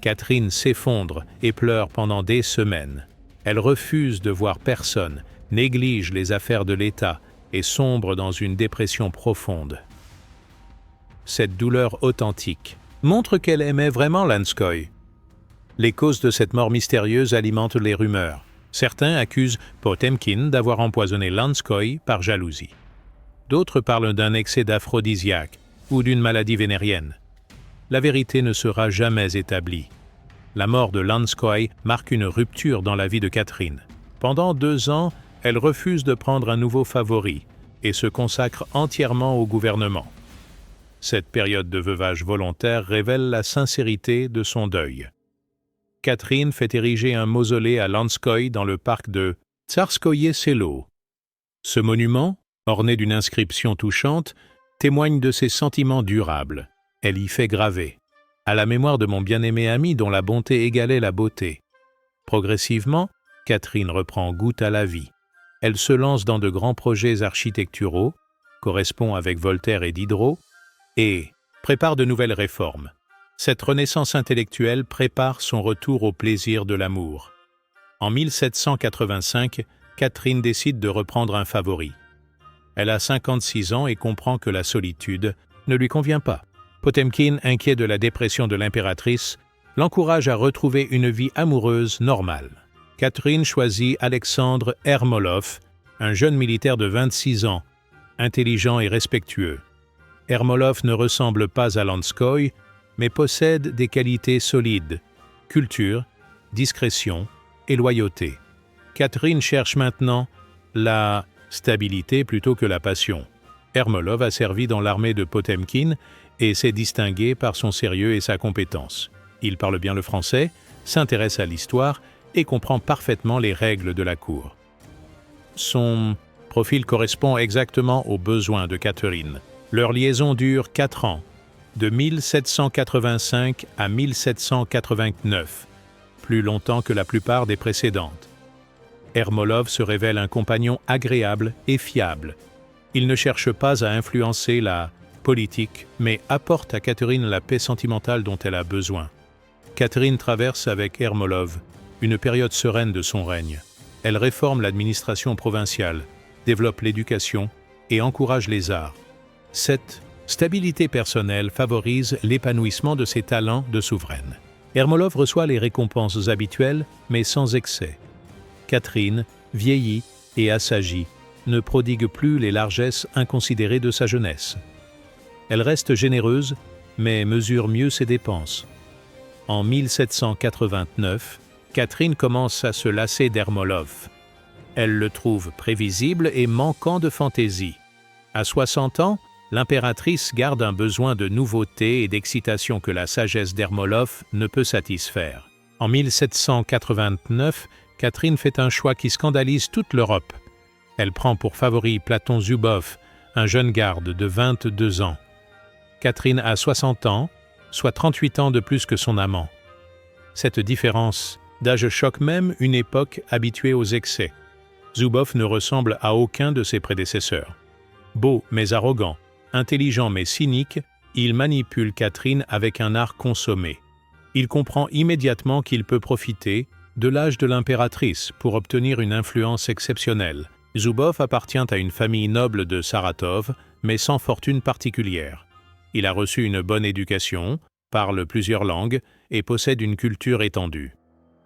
Catherine s'effondre et pleure pendant des semaines. Elle refuse de voir personne, néglige les affaires de l'État et sombre dans une dépression profonde. Cette douleur authentique montre qu'elle aimait vraiment Lanskoï. Les causes de cette mort mystérieuse alimentent les rumeurs. Certains accusent Potemkine d'avoir empoisonné Lanskoï par jalousie. D'autres parlent d'un excès d'aphrodisiaque ou d'une maladie vénérienne. La vérité ne sera jamais établie. La mort de Lanskoï marque une rupture dans la vie de Catherine. Pendant 2 ans, elle refuse de prendre un nouveau favori et se consacre entièrement au gouvernement. Cette période de veuvage volontaire révèle la sincérité de son deuil. Catherine fait ériger un mausolée à Lanskoï dans le parc de Tsarskoïe Selo. Ce monument, orné d'une inscription touchante, témoigne de ses sentiments durables. Elle y fait graver « À la mémoire de mon bien-aimé ami dont la bonté égalait la beauté ». Progressivement, Catherine reprend goût à la vie. Elle se lance dans de grands projets architecturaux, correspond avec Voltaire et Diderot, et prépare de nouvelles réformes. Cette renaissance intellectuelle prépare son retour au plaisir de l'amour. En 1785, Catherine décide de reprendre un favori. Elle a 56 ans et comprend que la solitude ne lui convient pas. Potemkine, inquiet de la dépression de l'impératrice, l'encourage à retrouver une vie amoureuse normale. Catherine choisit Alexandre Ermolov, un jeune militaire de 26 ans, intelligent et respectueux. Ermolov ne ressemble pas à Lanskoï, mais possède des qualités solides: culture, discrétion et loyauté. Catherine cherche maintenant la stabilité plutôt que la passion. Ermolov a servi dans l'armée de Potemkin et s'est distingué par son sérieux et sa compétence. Il parle bien le français, s'intéresse à l'histoire et comprend parfaitement les règles de la cour. Son profil correspond exactement aux besoins de Catherine. Leur liaison dure 4 ans, de 1785 à 1789, plus longtemps que la plupart des précédentes. Ermolov se révèle un compagnon agréable et fiable. Il ne cherche pas à influencer la politique, mais apporte à Catherine la paix sentimentale dont elle a besoin. Catherine traverse avec Ermolov une période sereine de son règne. Elle réforme l'administration provinciale, développe l'éducation et encourage les arts. Cette stabilité personnelle favorise l'épanouissement de ses talents de souveraine. Ermolov reçoit les récompenses habituelles, mais sans excès. Catherine, vieillie et assagie, ne prodigue plus les largesses inconsidérées de sa jeunesse. Elle reste généreuse, mais mesure mieux ses dépenses. En 1789, Catherine commence à se lasser d'Ermolov. Elle le trouve prévisible et manquant de fantaisie. À 60 ans, l'impératrice garde un besoin de nouveauté et d'excitation que la sagesse d'Ermolov ne peut satisfaire. En 1789, Catherine fait un choix qui scandalise toute l'Europe. Elle prend pour favori Platon Zubov, un jeune garde de 22 ans. Catherine a 60 ans, soit 38 ans de plus que son amant. Cette différence d'âge choque même une époque habituée aux excès. Zubov ne ressemble à aucun de ses prédécesseurs. Beau mais arrogant, intelligent mais cynique, il manipule Catherine avec un art consommé. Il comprend immédiatement qu'il peut profiter de l'âge de l'impératrice pour obtenir une influence exceptionnelle. Zubov appartient à une famille noble de Saratov, mais sans fortune particulière. Il a reçu une bonne éducation, parle plusieurs langues et possède une culture étendue.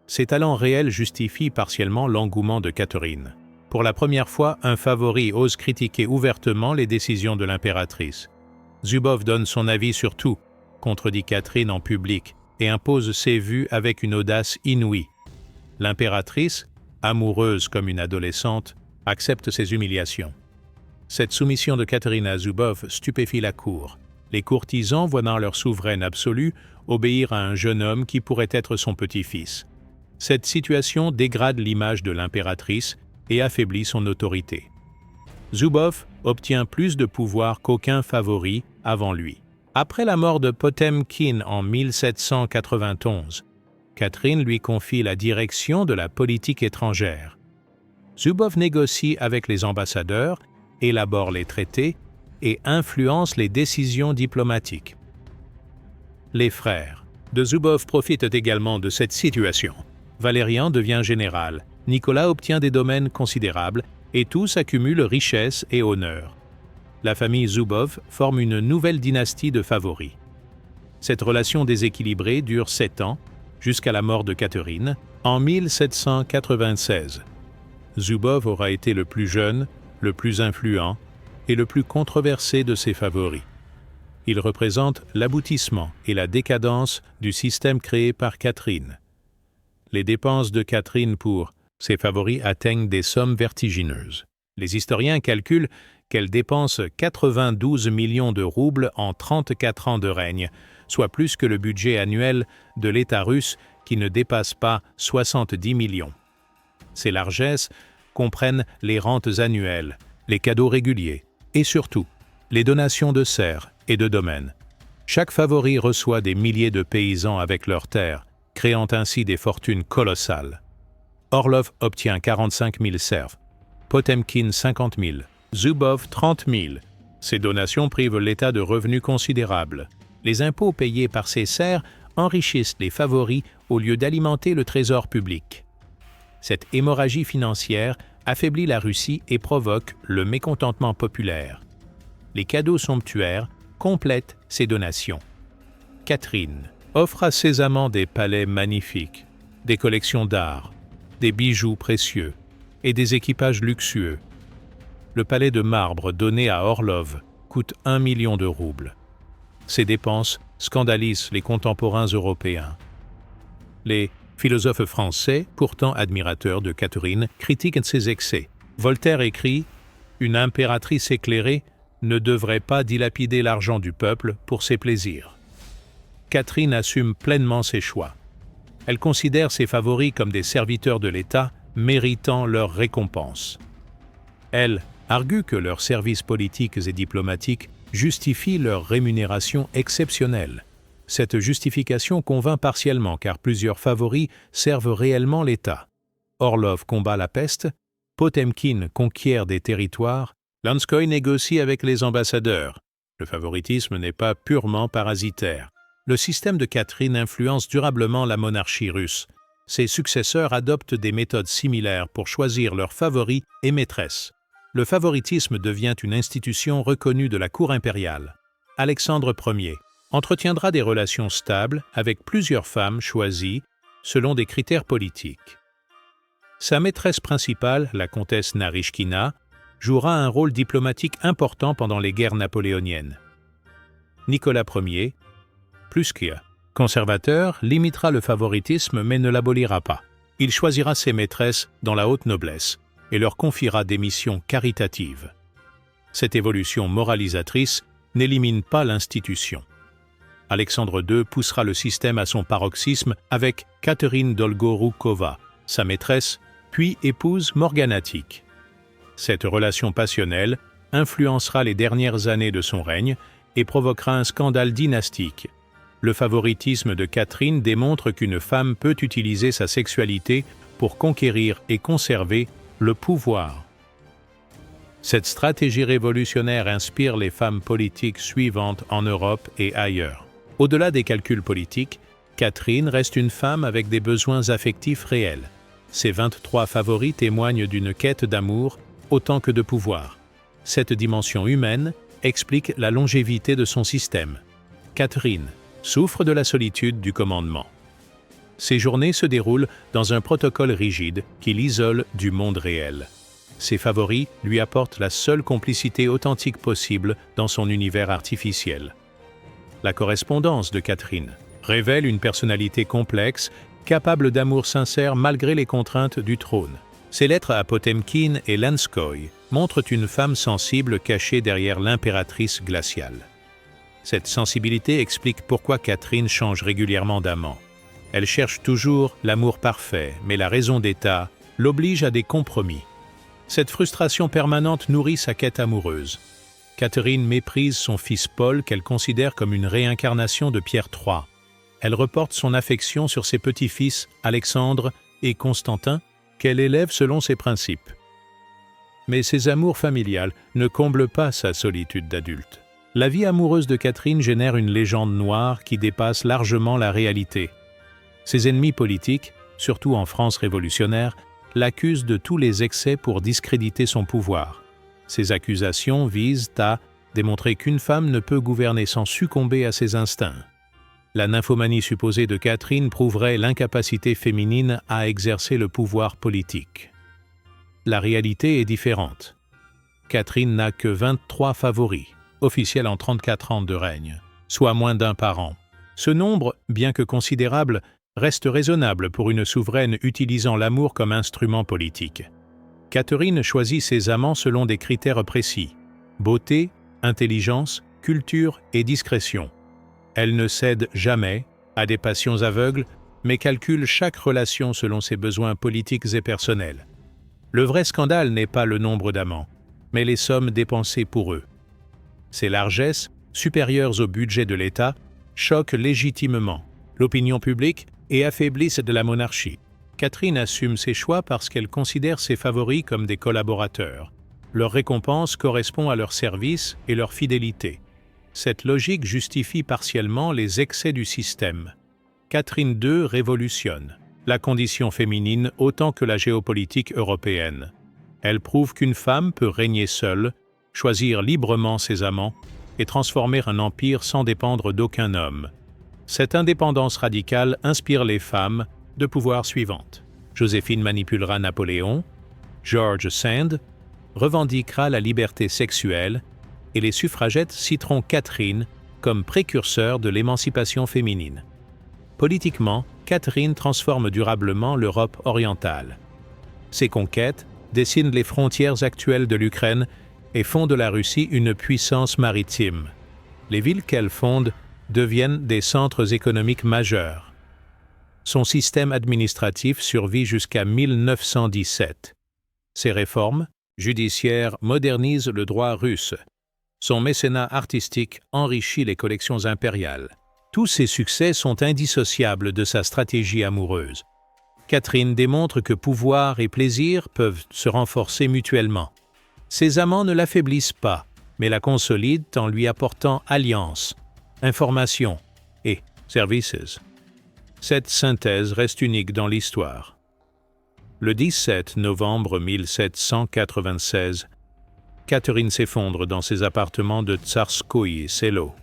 Ses talents réels justifient partiellement l'engouement de Catherine. Pour la première fois, un favori ose critiquer ouvertement les décisions de l'impératrice. Zubov donne son avis sur tout, contredit Catherine en public et impose ses vues avec une audace inouïe. L'impératrice, amoureuse comme une adolescente, accepte ses humiliations. Cette soumission de Catherine à Zubov stupéfie la cour. Les courtisans, voyant leur souveraine absolue, obéir à un jeune homme qui pourrait être son petit-fils. Cette situation dégrade l'image de l'impératrice et affaiblit son autorité. Zubov obtient plus de pouvoir qu'aucun favori avant lui. Après la mort de Potemkin en 1791, Catherine lui confie la direction de la politique étrangère. Zubov négocie avec les ambassadeurs, élabore les traités et influence les décisions diplomatiques. Les frères de Zubov profitent également de cette situation. Valérian devient général, Nicolas obtient des domaines considérables et tous accumulent richesse et honneur. La famille Zubov forme une nouvelle dynastie de favoris. Cette relation déséquilibrée dure 7 ans, jusqu'à la mort de Catherine, en 1796. Zubov aura été le plus jeune, le plus influent et le plus controversé de ses favoris. Il représente l'aboutissement et la décadence du système créé par Catherine. Les dépenses de Catherine pour ses favoris atteignent des sommes vertigineuses. Les historiens calculent qu'elle dépense 92 millions de roubles en 34 ans de règne, soit plus que le budget annuel de l'État russe qui ne dépasse pas 70 millions. Ces largesses comprennent les rentes annuelles, les cadeaux réguliers et surtout les donations de serfs et de domaines. Chaque favori reçoit des milliers de paysans avec leurs terres, créant ainsi des fortunes colossales. Orlov obtient 45 000 serfs, Potemkin 50 000, Zubov 30 000. Ces donations privent l'État de revenus considérables. Les impôts payés par ces serfs enrichissent les favoris au lieu d'alimenter le trésor public. Cette hémorragie financière affaiblit la Russie et provoque le mécontentement populaire. Les cadeaux somptuaires complètent ces donations. Catherine offre à ses amants des palais magnifiques, des collections d'art, des bijoux précieux et des équipages luxueux. Le palais de marbre donné à Orlov coûte 1 million de roubles. Ces dépenses scandalise les contemporains européens. Les philosophes français, pourtant admirateurs de Catherine, critiquent ses excès. Voltaire écrit « Une impératrice éclairée ne devrait pas dilapider l'argent du peuple pour ses plaisirs. » Catherine assume pleinement ses choix. Elle considère ses favoris comme des serviteurs de l'État méritant leur récompense. Elle argue que leurs services politiques et diplomatiques justifient leur rémunération exceptionnelle. Cette justification convainc partiellement car plusieurs favoris servent réellement l'État. Orlov combat la peste, Potemkine conquiert des territoires, Lanskoï négocie avec les ambassadeurs. Le favoritisme n'est pas purement parasitaire. Le système de Catherine influence durablement la monarchie russe. Ses successeurs adoptent des méthodes similaires pour choisir leurs favoris et maîtresses. Le favoritisme devient une institution reconnue de la cour impériale. Alexandre Ier entretiendra des relations stables avec plusieurs femmes choisies selon des critères politiques. Sa maîtresse principale, la comtesse Narychkina, jouera un rôle diplomatique important pendant les guerres napoléoniennes. Nicolas Ier, plus que conservateur, limitera le favoritisme mais ne l'abolira pas. Il choisira ses maîtresses dans la haute noblesse et leur confiera des missions caritatives. Cette évolution moralisatrice n'élimine pas l'institution. Alexandre II poussera le système à son paroxysme avec Catherine Dolgorukova, sa maîtresse, puis épouse morganatique. Cette relation passionnelle influencera les dernières années de son règne et provoquera un scandale dynastique. Le favoritisme de Catherine démontre qu'une femme peut utiliser sa sexualité pour conquérir et conserver le pouvoir. Cette stratégie révolutionnaire inspire les femmes politiques suivantes en Europe et ailleurs. Au-delà des calculs politiques, Catherine reste une femme avec des besoins affectifs réels. Ses 23 favoris témoignent d'une quête d'amour autant que de pouvoir. Cette dimension humaine explique la longévité de son système. Catherine souffre de la solitude du commandement. Ses journées se déroulent dans un protocole rigide qui l'isole du monde réel. Ses favoris lui apportent la seule complicité authentique possible dans son univers artificiel. La correspondance de Catherine révèle une personnalité complexe, capable d'amour sincère malgré les contraintes du trône. Ses lettres à Potemkine et Lanskoï montrent une femme sensible cachée derrière l'impératrice glaciale. Cette sensibilité explique pourquoi Catherine change régulièrement d'amant. Elle cherche toujours l'amour parfait, mais la raison d'État l'oblige à des compromis. Cette frustration permanente nourrit sa quête amoureuse. Catherine méprise son fils Paul qu'elle considère comme une réincarnation de Pierre III. Elle reporte son affection sur ses petits-fils Alexandre et Constantin qu'elle élève selon ses principes. Mais ses amours familiales ne comblent pas sa solitude d'adulte. La vie amoureuse de Catherine génère une légende noire qui dépasse largement la réalité. Ses ennemis politiques, surtout en France révolutionnaire, l'accusent de tous les excès pour discréditer son pouvoir. Ces accusations visent à démontrer qu'une femme ne peut gouverner sans succomber à ses instincts. La nymphomanie supposée de Catherine prouverait l'incapacité féminine à exercer le pouvoir politique. La réalité est différente. Catherine n'a que 23 favoris, officiels en 34 ans de règne, soit moins d'un par an. Ce nombre, bien que considérable, reste raisonnable pour une souveraine utilisant l'amour comme instrument politique. Catherine choisit ses amants selon des critères précis: beauté, intelligence, culture et discrétion. Elle ne cède jamais à des passions aveugles, mais calcule chaque relation selon ses besoins politiques et personnels. Le vrai scandale n'est pas le nombre d'amants, mais les sommes dépensées pour eux. Ces largesses, supérieures au budget de l'État, choquent légitimement l'opinion publique et affaiblissent de la monarchie. Catherine assume ses choix parce qu'elle considère ses favoris comme des collaborateurs. Leur récompense correspond à leur service et leur fidélité. Cette logique justifie partiellement les excès du système. Catherine II révolutionne la condition féminine autant que la géopolitique européenne. Elle prouve qu'une femme peut régner seule, choisir librement ses amants et transformer un empire sans dépendre d'aucun homme. Cette indépendance radicale inspire les femmes de pouvoir suivantes. Joséphine manipulera Napoléon, George Sand revendiquera la liberté sexuelle et les suffragettes citeront Catherine comme précurseur de l'émancipation féminine. Politiquement, Catherine transforme durablement l'Europe orientale. Ses conquêtes dessinent les frontières actuelles de l'Ukraine et font de la Russie une puissance maritime. Les villes qu'elle fonde deviennent des centres économiques majeurs. Son système administratif survit jusqu'à 1917. Ses réformes judiciaires modernisent le droit russe. Son mécénat artistique enrichit les collections impériales. Tous ces succès sont indissociables de sa stratégie amoureuse. Catherine démontre que pouvoir et plaisir peuvent se renforcer mutuellement. Ses amants ne l'affaiblissent pas, mais la consolident en lui apportant alliance, information et services. Cette synthèse reste unique dans l'histoire. Le 17 novembre 1796, Catherine s'effondre dans ses appartements de Tsarskoïe Selo.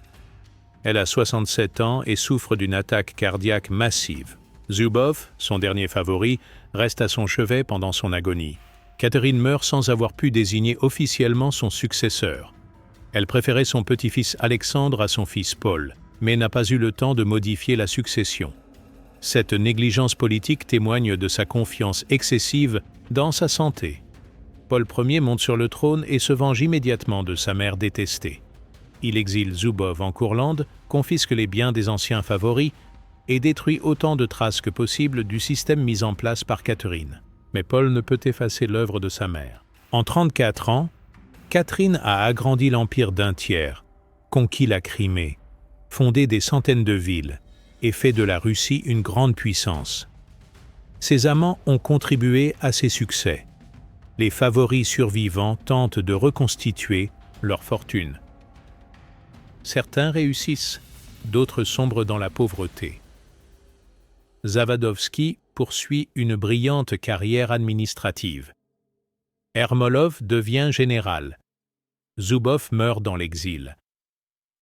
Elle a 67 ans et souffre d'une attaque cardiaque massive. Zubov, son dernier favori, reste à son chevet pendant son agonie. Catherine meurt sans avoir pu désigner officiellement son successeur. Elle préférait son petit-fils Alexandre à son fils Paul, mais n'a pas eu le temps de modifier la succession. Cette négligence politique témoigne de sa confiance excessive dans sa santé. Paul Ier monte sur le trône et se venge immédiatement de sa mère détestée. Il exile Zubov en Courlande, confisque les biens des anciens favoris et détruit autant de traces que possible du système mis en place par Catherine. Mais Paul ne peut effacer l'œuvre de sa mère. En 34 ans, Catherine a agrandi l'empire d'un tiers, conquis la Crimée, fondé des centaines de villes et fait de la Russie une grande puissance. Ses amants ont contribué à ses succès. Les favoris survivants tentent de reconstituer leur fortune. Certains réussissent, d'autres sombrent dans la pauvreté. Zavadovski poursuit une brillante carrière administrative. Ermolov devient général. Zubov meurt dans l'exil.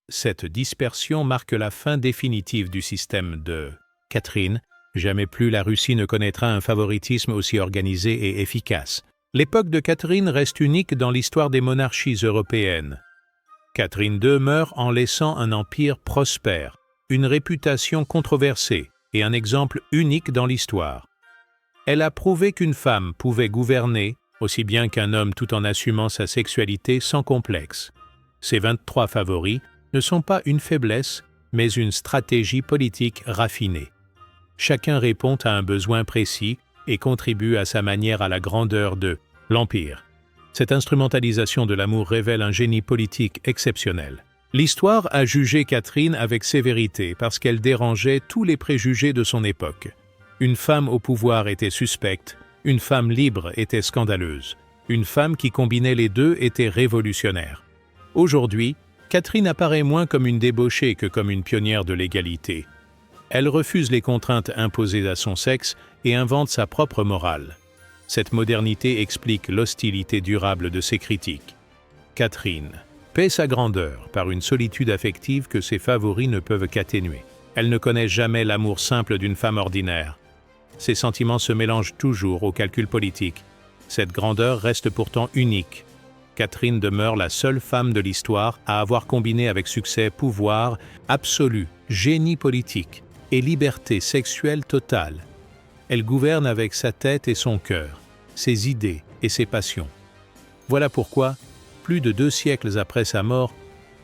Cette dispersion marque la fin définitive du système de Catherine. Jamais plus la Russie ne connaîtra un favoritisme aussi organisé et efficace. L'époque de Catherine reste unique dans l'histoire des monarchies européennes. Catherine II meurt en laissant un empire prospère, une réputation controversée et un exemple unique dans l'histoire. Elle a prouvé qu'une femme pouvait gouverner aussi bien qu'un homme tout en assumant sa sexualité sans complexe. Ses 23 favoris ne sont pas une faiblesse, mais une stratégie politique raffinée. Chacun répond à un besoin précis et contribue à sa manière à la grandeur de l'Empire. Cette instrumentalisation de l'amour révèle un génie politique exceptionnel. L'histoire a jugé Catherine avec sévérité parce qu'elle dérangeait tous les préjugés de son époque. Une femme au pouvoir était suspecte, une femme libre était scandaleuse, une femme qui combinait les deux était révolutionnaire. Aujourd'hui, Catherine apparaît moins comme une débauchée que comme une pionnière de l'égalité. Elle refuse les contraintes imposées à son sexe et invente sa propre morale. Cette modernité explique l'hostilité durable de ses critiques. Catherine paie sa grandeur par une solitude affective que ses favoris ne peuvent qu'atténuer. Elle ne connaît jamais l'amour simple d'une femme ordinaire. Ses sentiments se mélangent toujours au calcul politique. Cette grandeur reste pourtant unique. Catherine demeure la seule femme de l'histoire à avoir combiné avec succès pouvoir absolu, génie politique et liberté sexuelle totale. Elle gouverne avec sa tête et son cœur, ses idées et ses passions. Voilà pourquoi, plus de 2 siècles après sa mort,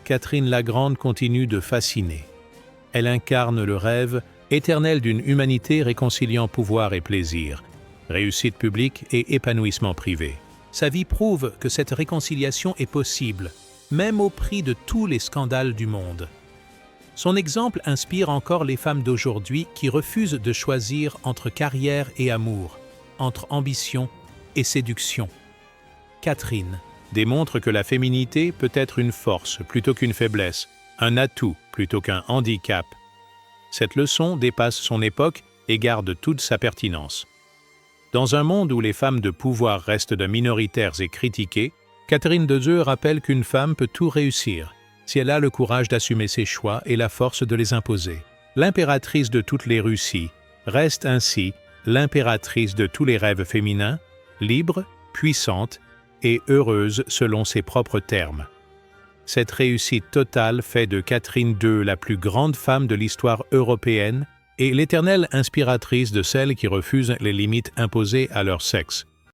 Catherine la Grande continue de fasciner. Elle incarne le rêve éternel d'une humanité réconciliant pouvoir et plaisir, réussite publique et épanouissement privé. Sa vie prouve que cette réconciliation est possible, même au prix de tous les scandales du monde. Son exemple inspire encore les femmes d'aujourd'hui qui refusent de choisir entre carrière et amour, entre ambition et séduction. Catherine démontre que la féminité peut être une force plutôt qu'une faiblesse, un atout plutôt qu'un handicap. Cette leçon dépasse son époque et garde toute sa pertinence. Dans un monde où les femmes de pouvoir restent de minoritaires et critiquées, Catherine II rappelle qu'une femme peut tout réussir si elle a le courage d'assumer ses choix et la force de les imposer. L'impératrice de toutes les Russies reste ainsi l'impératrice de tous les rêves féminins, libre, puissante et heureuse selon ses propres termes. Cette réussite totale fait de Catherine II la plus grande femme de l'histoire européenne et l'éternelle inspiratrice de celles qui refusent les limites imposées à leur sexe.